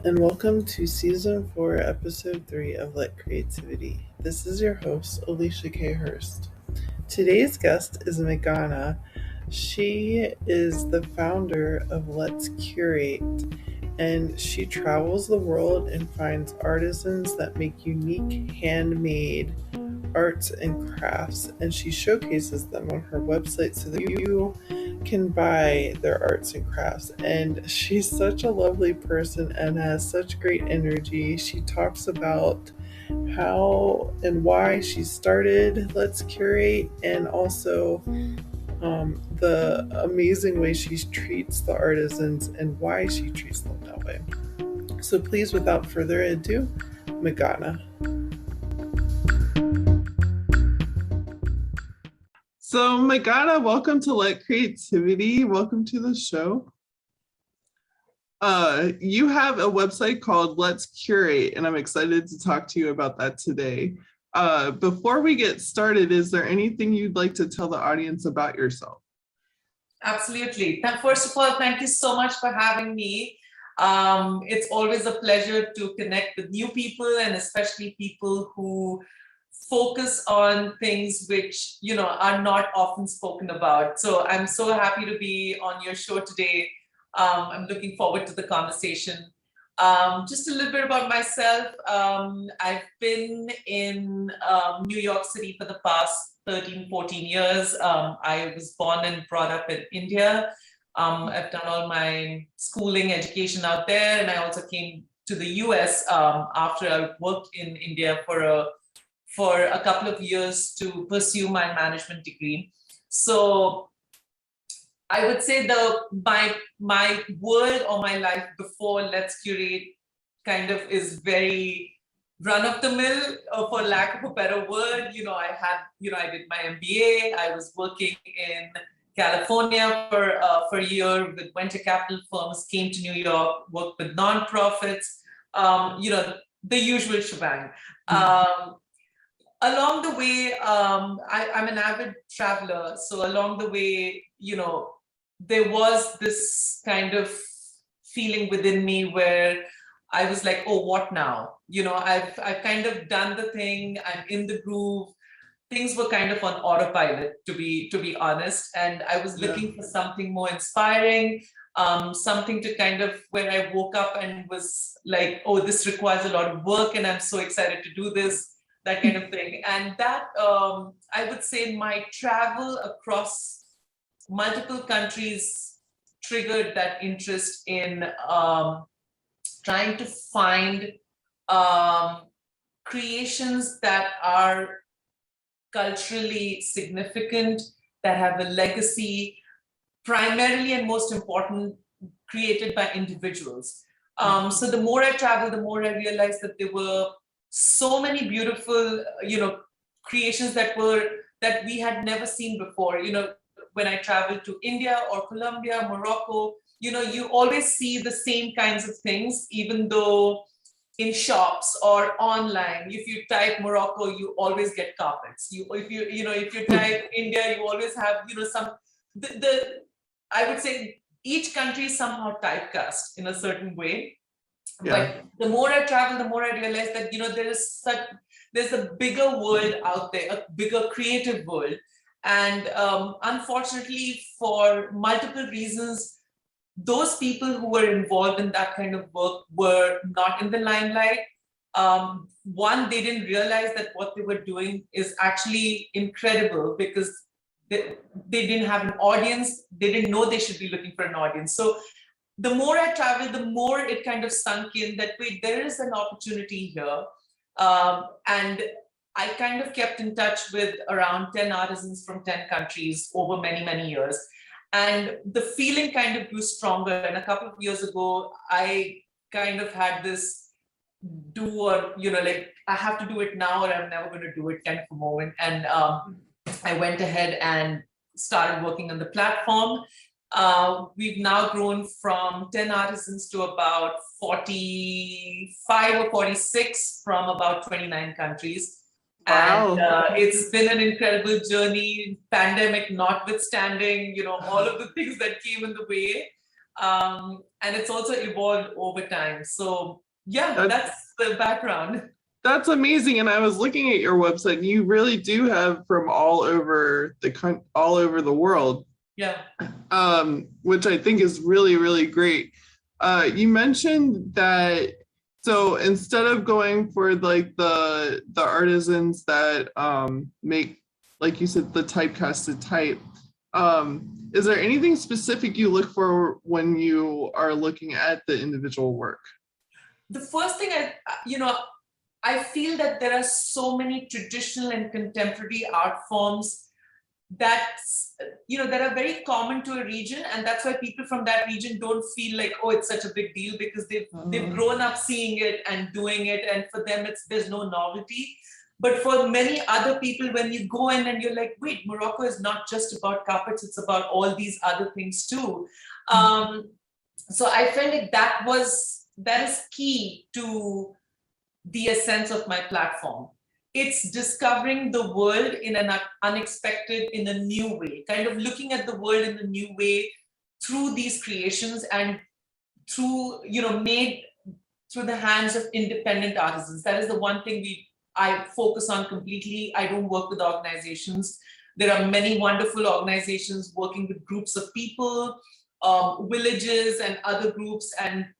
and welcome to Season 4, Episode 3 of Let Creativity. This is your host, Alicia K. Hurst. Today's guest is Meghana. She is the founder of LetsCurate, and she travels the world and finds artisans that make unique handmade arts and crafts, and she showcases them on her website so that you can buy their arts and crafts. And she's such a lovely person and has such great energy. She talks about how and why she started Let's Curate, and also the amazing way she treats the artisans and why she treats them that way. So please, without further ado, Meghana. So, Meghana, welcome to Let Creativity. Welcome to the show. You have a website called Let's Curate, and I'm excited to talk to you about that today. Before we get started, is there anything you'd like to tell the audience about yourself? Absolutely. First of all, thank you so much for having me. It's always a pleasure to connect with new people, and especially people who focus on things which are not often spoken about. So I'm so happy to be on your show today. I'm looking forward to the conversation. Just a little bit about myself. I've been in New York City for the past 13, 14 years. I was born and brought up in India. I've done all my schooling, education out there, and I also came to the US after I worked in India for a couple of years to pursue my management degree. So I would say my world or my life before Let's Curate kind of is very run of the mill, for lack of a better word. I did my MBA. I was working in California for a year with venture capital firms, came to New York, worked with nonprofits, the usual shebang. Along the way, I'm an avid traveler. So along the way, there was this kind of feeling within me where I was like, oh, what now? I've kind of done the thing. I'm in the groove. Things were kind of on autopilot, to be honest. And I was looking for something more inspiring, something to kind of where I woke up and was like, oh, this requires a lot of work, and I'm so excited to do this. That kind of thing. And that, I would say, my travel across multiple countries triggered that interest in trying to find creations that are culturally significant, that have a legacy, primarily and most important, created by individuals. So the more I traveled, the more I realized that there were so many beautiful, creations that we had never seen before. When I traveled to India or Colombia, Morocco, you always see the same kinds of things, even though in shops or online, if you type Morocco, you always get carpets. If you type India, you always have, I would say each country is somehow typecast in a certain way. Yeah. But the more I travel, the more I realize that there's a bigger world out there, a bigger creative world, and unfortunately, for multiple reasons, those people who were involved in that kind of work were not in the limelight. One, they didn't realize that what they were doing is actually incredible because they didn't have an audience. They didn't know they should be looking for an audience. So the more I traveled, the more it kind of sunk in that, wait, there is an opportunity here. And I kind of kept in touch with around 10 artisans from 10 countries over many, many years. And the feeling kind of grew stronger. And a couple of years ago, I kind of had this I have to do it now or I'm never going to do it kind of a moment. And I went ahead and started working on the platform. We've now grown from 10 artisans to about 45 or 46 from about 29 countries. Wow. And it's been an incredible journey, pandemic notwithstanding, all of the things that came in the way. And it's also evolved over time. So yeah, that's the background. That's amazing. And I was looking at your website, and you really do have from all over the world. Yeah. Which I think is really, really great. You mentioned that, so instead of going for like the artisans that make, like you said, the typecasted type, is there anything specific you look for when you are looking at the individual work? The first thing I feel that there are so many traditional and contemporary art forms that that are very common to a region, and that's why people from that region don't feel like, oh, it's such a big deal, because they've grown up seeing it and doing it, and for them there's no novelty. But for many other people, when you go in and you're like, wait, Morocco is not just about carpets, it's about all these other things too. So I felt like that is key to the essence of my platform. It's discovering the world in an unexpected, in a new way, kind of looking at the world in a new way through these creations, and through, made through the hands of independent artisans. That is the one thing I focus on completely. I don't work with organizations. There are many wonderful organizations working with groups of people, villages and other groups, and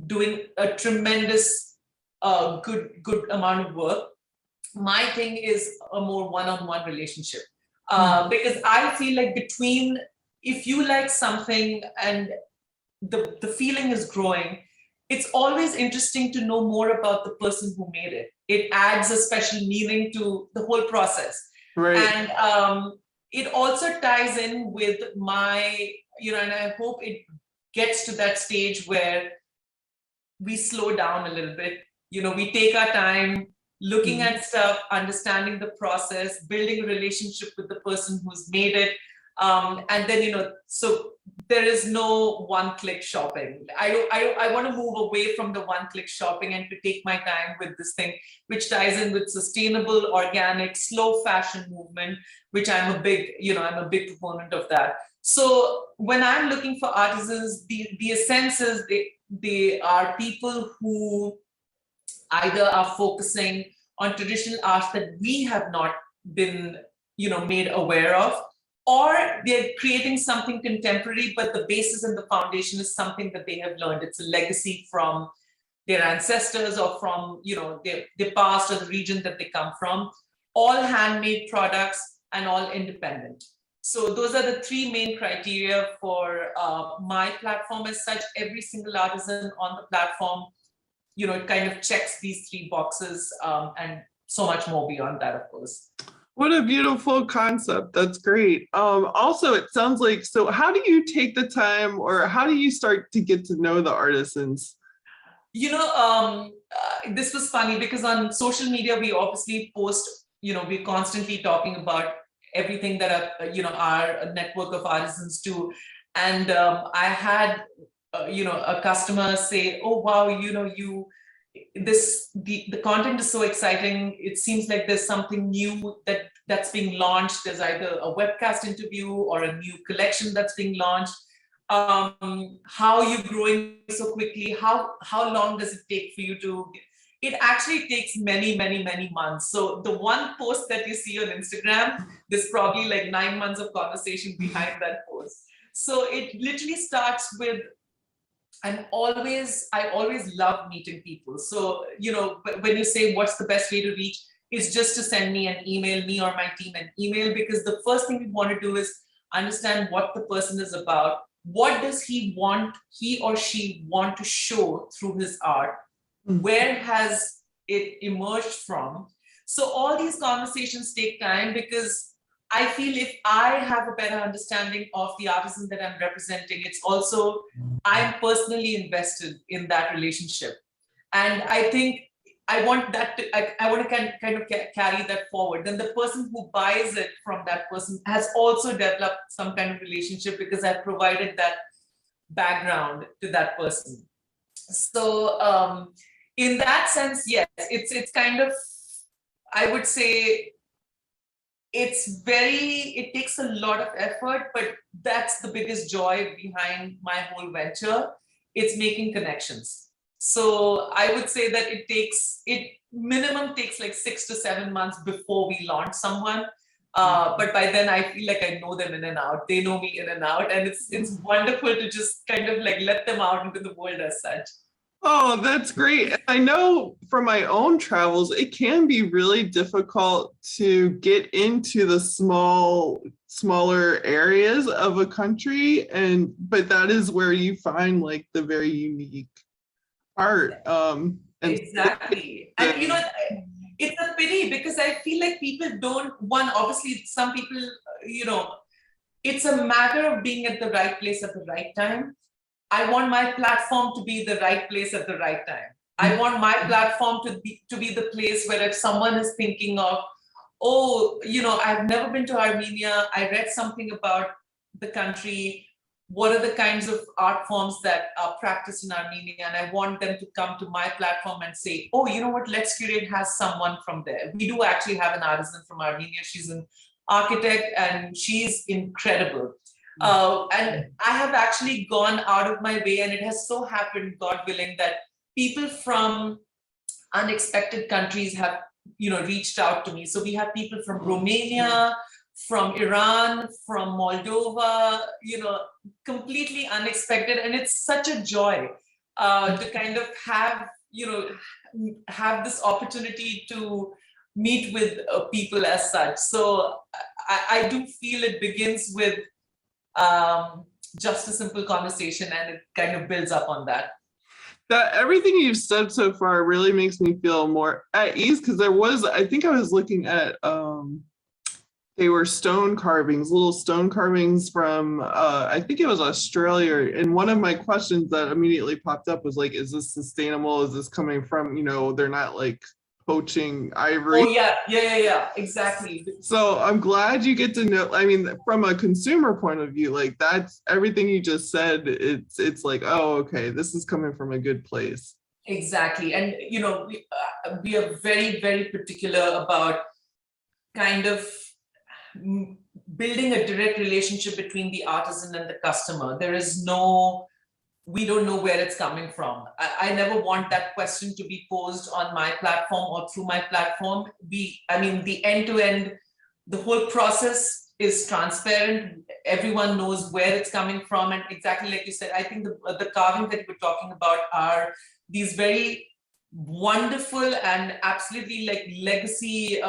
doing a tremendous good amount of work. My thing is a more one-on-one relationship, because I feel like if you like something and the feeling is growing, it's always interesting to know more about the person who made it. It adds a special meaning to the whole process. Right. And it also ties in with my, and I hope it gets to that stage where we slow down a little bit. We take our time looking at stuff, understanding the process, building a relationship with the person who's made it. And then, so there is no one-click shopping. I want to move away from the one-click shopping and to take my time with this thing, which ties in with sustainable, organic, slow fashion movement, which I'm a big proponent of that. So when I'm looking for artisans, the essence is they are people who either are focusing on traditional arts that we have not been, made aware of, or they're creating something contemporary, but the basis and the foundation is something that they have learned. It's a legacy from their ancestors, or from, their past, or the region that they come from. All handmade products and all independent. So those are the three main criteria for my platform as such. Every single artisan on the platform, it kind of checks these three boxes, and so much more beyond that, of course. What a beautiful concept. That's great. Also, it sounds like, so how do you take the time, or how do you start to get to know the artisans? This was funny because on social media, we obviously post, we're constantly talking about everything that our network of artisans do. And I had a customer say, oh wow, the content is so exciting. It seems like there's something new that's being launched. There's either a webcast interview or a new collection that's being launched. How are you growing so quickly? How long does it take for you to? It actually takes many, many, many months. So the one post that you see on Instagram, there's probably like 9 months of conversation behind that post. So it literally starts with, I always love meeting people. So, when you say what's the best way to reach, is just to send me an email, me or my team an email, because the first thing we want to do is understand what the person is about. What does he or she want to show through his art? Where has it emerged from? So all these conversations take time, because I feel if I have a better understanding of the artisan that I'm representing, it's also, I'm personally invested in that relationship. And I think I want to kind of carry that forward. Then the person who buys it from that person has also developed some kind of relationship, because I've provided that background to that person. So in that sense, yes, it's kind of, I would say, it takes a lot of effort, but that's the biggest joy behind my whole venture. It's making connections. So I would say that it minimum takes like 6 to 7 months before we launch someone. But by then I feel like I know them in and out. They know me in and out. And it's wonderful to just kind of like let them out into the world as such. Oh, that's great. I know from my own travels, it can be really difficult to get into the smaller areas of a country, but that is where you find like the very unique art. And exactly. And you know, it's a pity because I feel like people don't, obviously some people, you know, it's a matter of being at the right place at the right time. I want my platform to be the right place at the right time. I want my platform to be the place where if someone is thinking of, oh, you know, I've never been to Armenia, I read something about the country, what are the kinds of art forms that are practiced in Armenia, and I want them to come to my platform and say, oh, you know what, LetsCurate has someone from there. We do actually have an artisan from Armenia. She's an architect and she's incredible. And I have actually gone out of my way, and it has so happened, God willing, that people from unexpected countries have, you know, reached out to me. So we have people from Romania, from Iran, from Moldova, you know, completely unexpected. And it's such a joy to kind of have, you know, have this opportunity to meet with people as such. So I do feel it begins with just a simple conversation, and it kind of builds up on that. That everything you've said so far really makes me feel more at ease, because I think I was looking at they were stone carvings, little stone carvings from I think it was Australia. And one of my questions that immediately popped up was like, is this sustainable? Is this coming from, you know, they're not like poaching ivory? Oh yeah, exactly. So I'm glad you get to know. I mean, from a consumer point of view, like that's everything you just said. It's like, oh, okay, this is coming from a good place. Exactly. And you know, we are very, very particular about kind of building a direct relationship between the artisan and the customer. We don't know where it's coming from. I never want that question to be posed on my platform or through my platform. I mean, the end-to-end, the whole process is transparent. Everyone knows where it's coming from. And exactly like you said, I think the carvings that we're talking about are these very wonderful and absolutely like legacy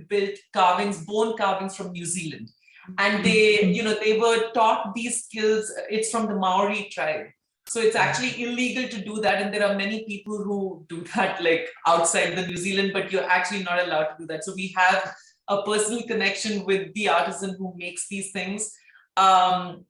built carvings, bone carvings from New Zealand. And they were taught these skills. It's from the Maori tribe. So it's actually illegal to do that. And there are many people who do that like outside the New Zealand, but you're actually not allowed to do that. So we have a personal connection with the artisan who makes these things. And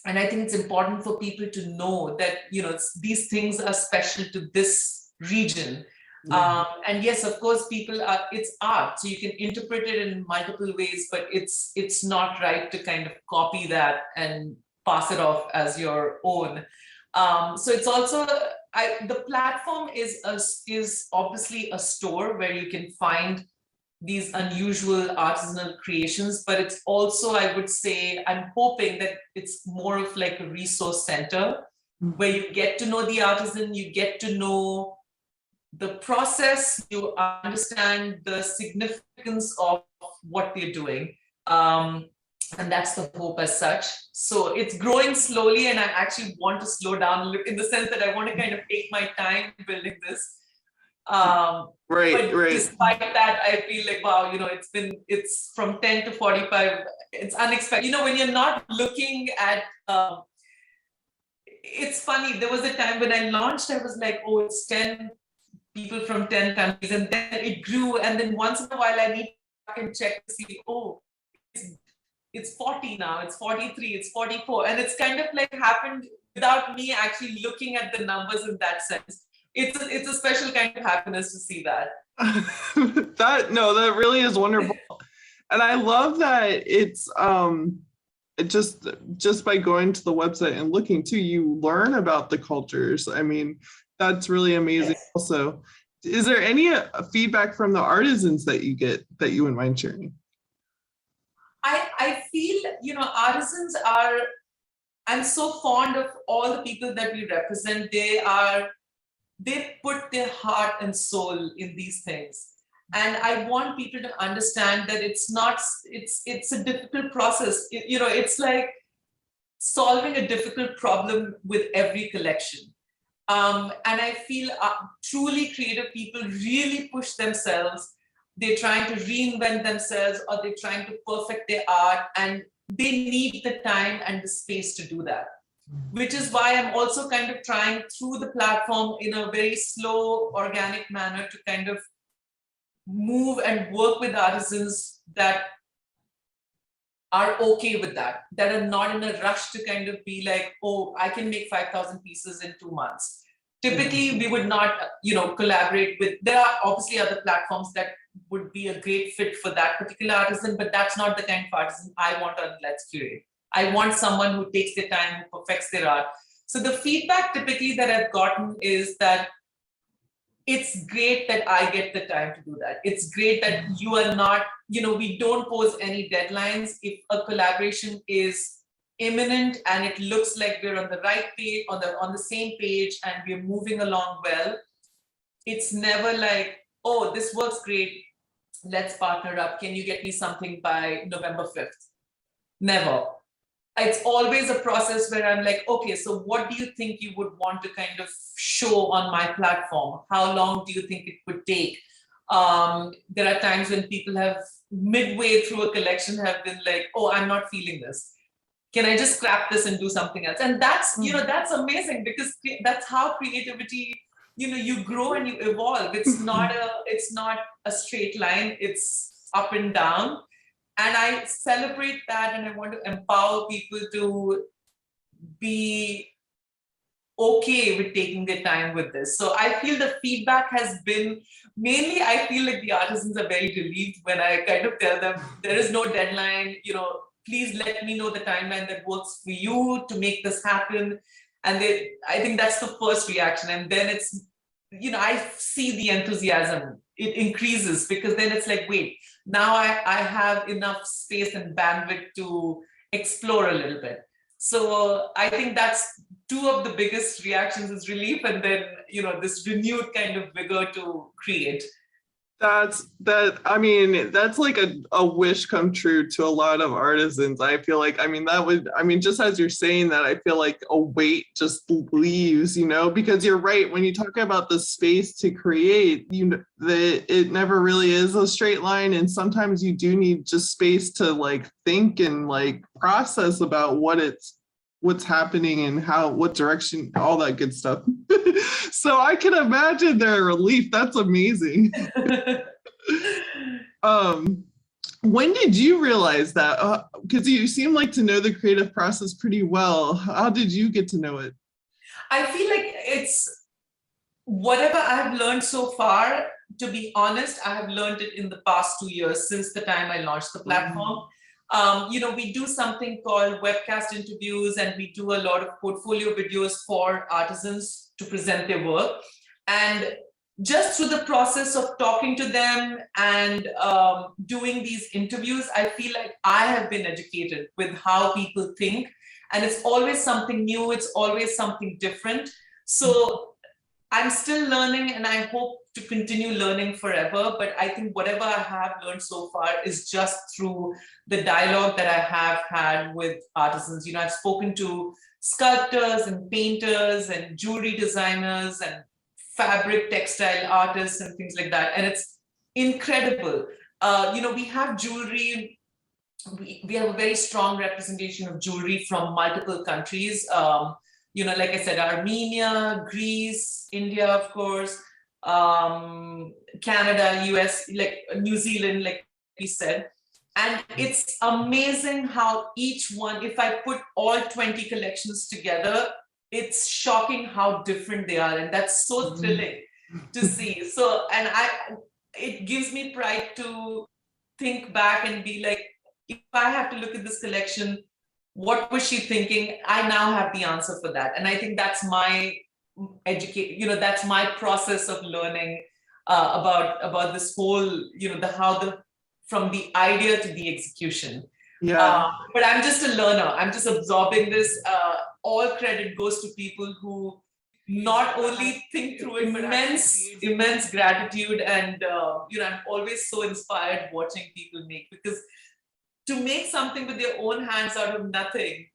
I think it's important for people to know that, you know, these things are special to this region. And yes, of course, it's art. So you can interpret it in multiple ways, but it's not right to kind of copy that and pass it off as your own. So it's also, the platform is obviously a store where you can find these unusual artisanal creations, but it's also, I would say, I'm hoping that it's more of like a resource center where you get to know the artisan, you get to know the process, you understand the significance of what they're doing. And that's the hope as such. So it's growing slowly, and I actually want to slow down in the sense that I want to kind of take my time building this. But despite that, I feel like, wow, you know, it's from 10 to 45, it's unexpected. You know, when you're not looking at, it's funny, there was a time when I launched, I was like, oh, it's 10 people from 10 countries, and then it grew. And then once in a while I need to check to see, oh, it's 40 now, it's 43, it's 44. And it's kind of like happened without me actually looking at the numbers in that sense. It's a special kind of happiness to see that. that really is wonderful. And I love that it's just by going to the website and looking too, you learn about the cultures. I mean, that's really amazing. Yes. Also, is there any feedback from the artisans that you get that you wouldn't mind sharing? I feel, artisans are, I'm so fond of all the people that we represent. They put their heart and soul in these things. And I want people to understand that it's a difficult process. It's like solving a difficult problem with every collection. And I feel truly creative people really push themselves. They're trying to reinvent themselves, or they're trying to perfect their art, and they need the time and the space to do that. Which is why I'm also kind of trying through the platform in a very slow, organic manner to kind of move and work with artisans that are okay with that are not in a rush to kind of be like, oh, I can make 5,000 pieces in 2 months. Typically, we would not, collaborate with, there are obviously other platforms that would be a great fit for that particular artisan, but that's not the kind of artisan I want on LetsCurate. I want someone who takes their time, who perfects their art. So the feedback typically that I've gotten is that it's great that I get the time to do that. It's great that you are not, we don't pose any deadlines. If a collaboration is imminent and it looks like we're on the right page, on the same page, and we're moving along well, it's never like, oh, this works great, let's partner up. Can you get me something by November 5th? Never. It's always a process where I'm like, okay, so what do you think you would want to kind of show on my platform? How long do you think it would take? There are times when people have midway through a collection have been like, oh, I'm not feeling this. Can I just scrap this and do something else? And that's, that's amazing, because that's how creativity, you grow and you evolve. It's not a straight line, it's up and down. And I celebrate that, and I want to empower people to be okay with taking their time with this. So I feel the feedback has been, mainly I feel like the artisans are very relieved when I kind of tell them there is no deadline, please let me know the timeline that works for you to make this happen. And I think that's the first reaction. And then it's, I see the enthusiasm, it increases, because then it's like, wait, now I have enough space and bandwidth to explore a little bit. So I think that's two of the biggest reactions, is relief, and then, this renewed kind of vigor to create. That's like a wish come true to a lot of artisans. I feel like, just as you're saying that, I feel like a weight just leaves, because you're right. When you talk about the space to create, it never really is a straight line. And sometimes you do need just space to like think and like process about what's happening and what direction, all that good stuff. So I can imagine their relief. That's amazing. When did you realize that? Because you seem like to know the creative process pretty well. How did you get to know it? I feel like it's whatever I have learned so far. To be honest, I have learned it in the past 2 years, since the time I launched the platform. We do something called webcast interviews, and we do a lot of portfolio videos for artisans to present their work. And just through the process of talking to them and doing these interviews, I feel like I have been educated with how people think. And it's always something new, it's always something different. So I'm still learning, and I hope to continue learning forever. But I think whatever I have learned so far is just through the dialogue that I have had with artisans. I've spoken to sculptors and painters and jewelry designers and fabric textile artists and things like that. And it's incredible. We have jewelry. We have a very strong representation of jewelry from multiple countries. Like I said, Armenia, Greece, India, of course, Canada, US, like New Zealand, like we said. And it's amazing how each one, if I put all 20 collections together, it's shocking how different they are. And that's so thrilling to see. So, and it gives me pride to think back and be like, if I have to look at this collection, what was she thinking? I now have the answer for that. And I think that's my that's my process of learning about this whole, from the idea to the execution. Yeah. But I'm just a learner. I'm just absorbing this. All credit goes to people who not only think through it, but immense gratitude. And, I'm always so inspired watching people make, because to make something with their own hands out of nothing,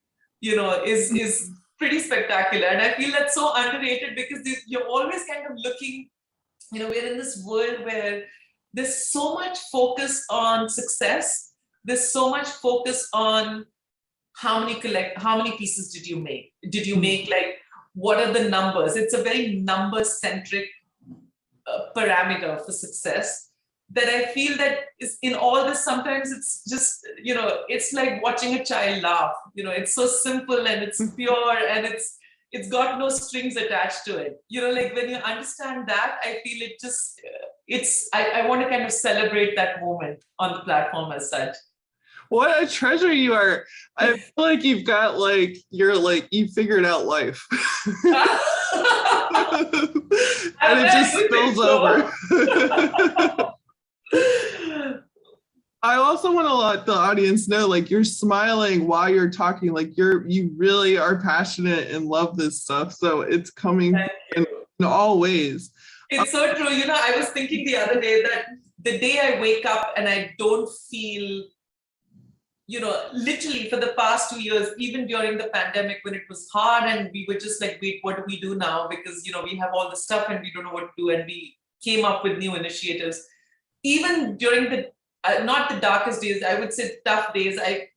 is pretty spectacular. And I feel that's so underrated, because you're always kind of looking, we're in this world where there's so much focus on success. There's so much focus on how many pieces did you make? Did you make, like, what are the numbers? It's a very number centric parameter for success, that I feel that is in all this. Sometimes it's just, it's like watching a child laugh. It's so simple and it's pure, and it's got no strings attached to it. Like, when you understand that, I feel it just, I want to kind of celebrate that moment on the platform as such. What a treasure you are. I feel like you've got you figured out life. And it just spills over. I also want to let the audience know, like, you're smiling while you're talking, like you really are passionate and love this stuff. So it's coming in all ways. It's so true. I was thinking the other day that the day I wake up and I don't feel, literally for the past 2 years, even during the pandemic when it was hard and we were just like, wait, what do we do now? Because, we have all the stuff and we don't know what to do. And we came up with new initiatives. Even during the, not the darkest days, I would say tough days, I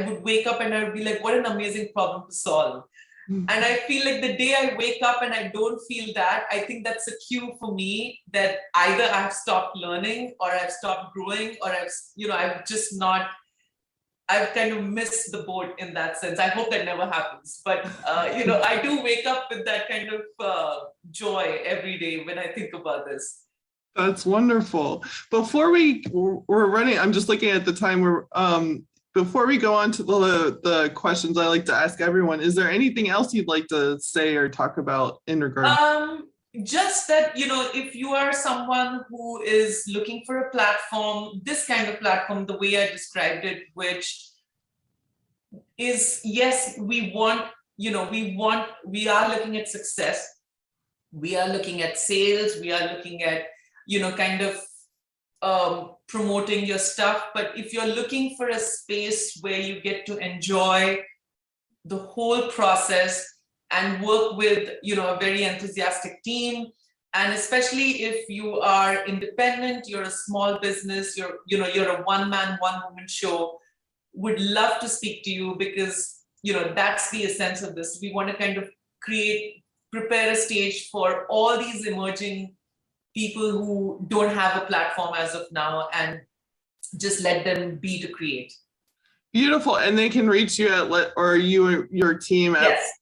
would wake up and I would be like, what an amazing problem to solve. And I feel like the day I wake up and I don't feel that, I think that's a cue for me that either I've stopped learning, or I've stopped growing, or I've kind of missed the boat in that sense. I hope that never happens. But, I do wake up with that kind of joy every day when I think about this. That's wonderful. Before we're running, I'm just looking at the time. Before we go on to the questions I like to ask everyone, is there anything else you'd like to say or talk about in regard? Just that, if you are someone who is looking for a platform, this kind of platform, the way I described it, which is, yes, we are looking at success. We are looking at sales. We are looking at, kind of promoting your stuff. But if you're looking for a space where you get to enjoy the whole process and work with, a very enthusiastic team, and especially if you are independent, you're a small business, you're a one-man, one-woman show, would love to speak to you, because, that's the essence of this. We want to kind of prepare a stage for all these emerging people who don't have a platform as of now, and just let them be to create. Beautiful. And they can reach you at your team at yes.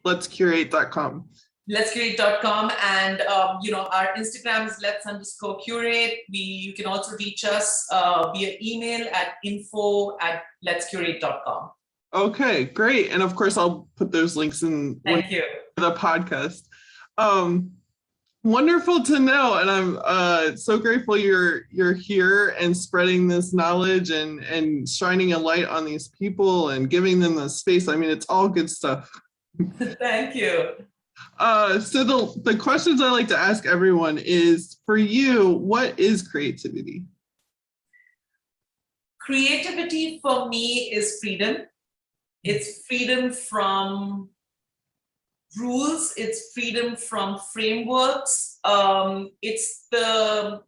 LetsCurate.com. LetsCurate.com, and our Instagram is Let's_Curate. You can also reach us via email at info@LetsCurate.com. Okay, great. And of course, I'll put those links in the podcast. Wonderful to know, and I'm so grateful you're here and spreading this knowledge and shining a light on these people and giving them the space. I mean, it's all good stuff. Thank you. So the questions I like to ask everyone is, for you, what is creativity? Creativity for me is freedom. It's freedom from rules. It's freedom from frameworks. It's the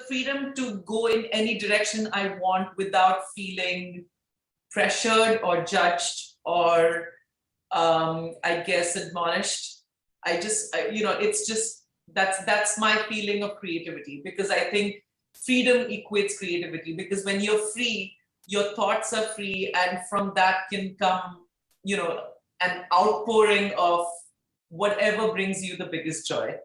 freedom to go in any direction I want without feeling pressured or judged or I guess admonished. It's just that's my feeling of creativity, because I think freedom equates creativity, because when you're free, your thoughts are free, and from that can come, an outpouring of whatever brings you the biggest joy.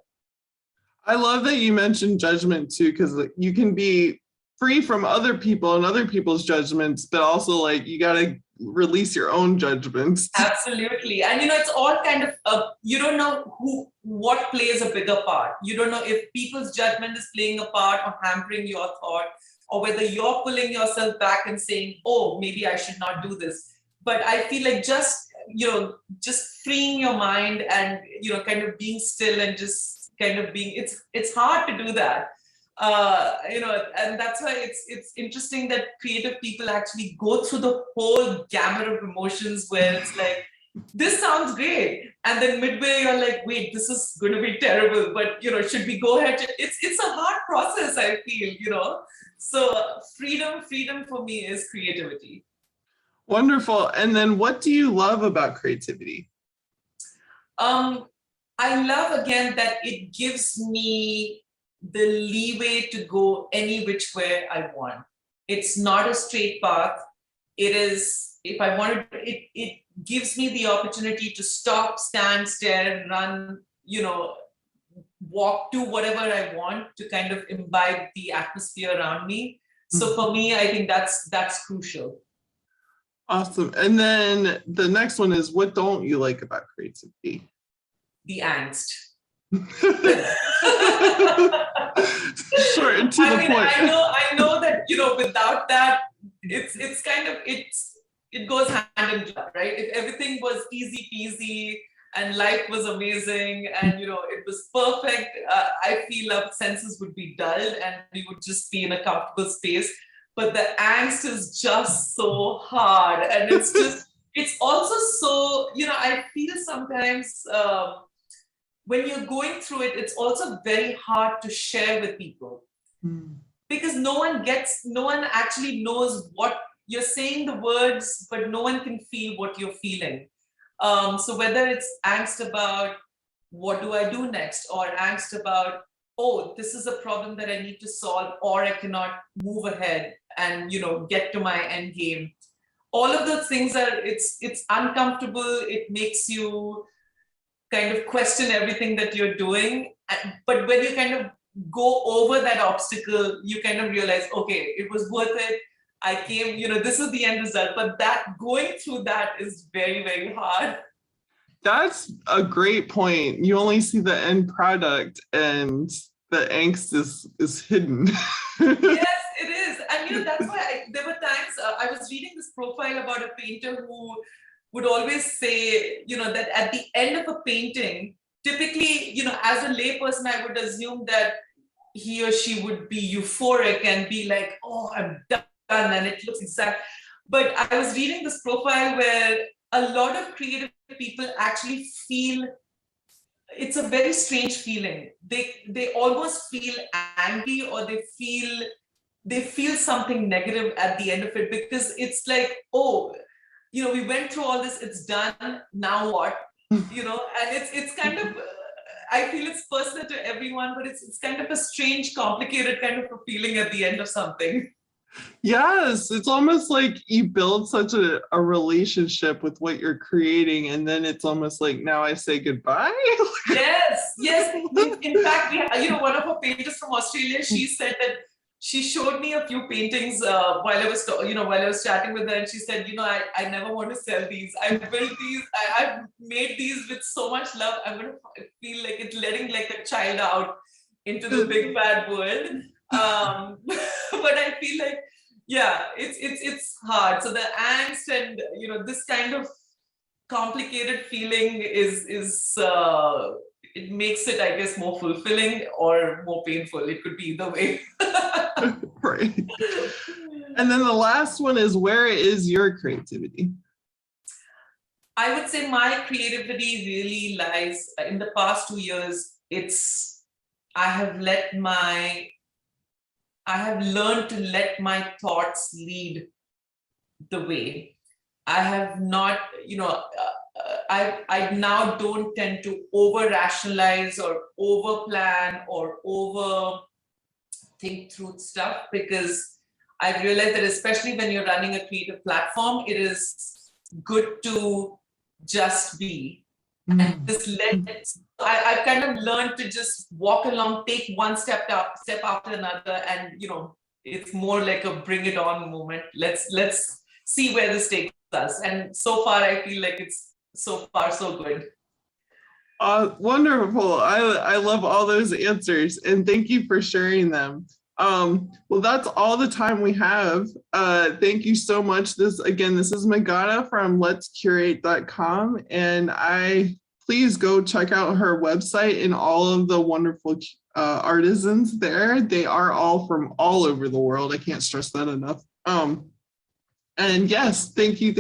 I love that you mentioned judgment too, because you can be free from other people and other people's judgments, but also you got to release your own judgments. Absolutely. And it's all kind of you don't know what plays a bigger part. You don't know if people's judgment is playing a part or hampering your thought, or whether you're pulling yourself back and saying, oh, maybe I should not do this. But I feel like just freeing your mind and, kind of being still and just kind of being, it's hard to do that. And that's why it's interesting that creative people actually go through the whole gamut of emotions where it's like, this sounds great, and then midway you're like, wait, this is going to be terrible, but should we go ahead? It's a hard process, I feel. So freedom for me is creativity. Wonderful. And then what do you love about creativity? I love, again, that it gives me the leeway to go any which way I want. It's not a straight path. It is, if I wanted, it gives me the opportunity to stop, stand, stare, run, walk, do whatever I want to kind of imbibe the atmosphere around me. So for me, I think that's crucial. Awesome. And then the next one is, what don't you like about creativity? The angst. Short and to the point. I know that without that, it's kind of it goes hand in glove, right? If everything was easy peasy and life was amazing and it was perfect, I feel our senses would be dulled and we would just be in a comfortable space. But the angst is just so hard, and it's also so, I feel sometimes when you're going through it, it's also very hard to share with people because no one actually knows what you're saying, the words, but no one can feel what you're feeling. So whether it's angst about what do I do next, or angst about, oh, this is a problem that I need to solve, or I cannot move ahead and get to my end game. All of those things it's uncomfortable. It makes you kind of question everything that you're doing. But when you kind of go over that obstacle, you kind of realize, okay, it was worth it. I came, this is the end result. But that going through that is very, very hard. That's a great point. You only see the end product, and the angst is hidden. Yes, it is. And that's why there were times I was reading this profile about a painter who would always say, that at the end of a painting, typically, as a layperson, I would assume that he or she would be euphoric and be like, oh, I'm done, and it looks exact. But I was reading this profile where a lot of creative people actually feel, it's a very strange feeling. They almost feel angry, or they feel something negative at the end of it, because it's like, oh, we went through all this, it's done, now what? And it's kind of, I feel it's personal to everyone, but it's kind of a strange, complicated kind of a feeling at the end of something. Yes, it's almost like you build such a relationship with what you're creating, and then it's almost like, now I say goodbye. Yes. In fact, one of our painters from Australia, she said that she showed me a few paintings while I was chatting with her, and she said, I never want to sell these. I built these. I've made these with so much love. I'm going to feel like it's letting like a child out into the big bad world. But I feel like, yeah, it's hard. So the angst and this kind of complicated feeling is it makes it, I guess, more fulfilling or more painful. It could be either way. Right. And then the last one is, where is your creativity? I would say my creativity really lies in the past 2 years. I have learned to let my thoughts lead the way. I have not, I now don't tend to over rationalize or over plan or over think through stuff, because I've realized that especially when you're running a creative platform, it is good to just be and just let. I've kind of learned to just walk along, take one step after another, and it's more like a bring it on moment. Let's see where this takes us. And so far, I feel like it's so far so good. Wonderful. I love all those answers, and thank you for sharing them. Well, that's all the time we have. Thank you so much. This is Meghana from LetsCurate.com, and please go check out her website and all of the wonderful artisans there. They are all from all over the world. I can't stress that enough. And yes, thank you.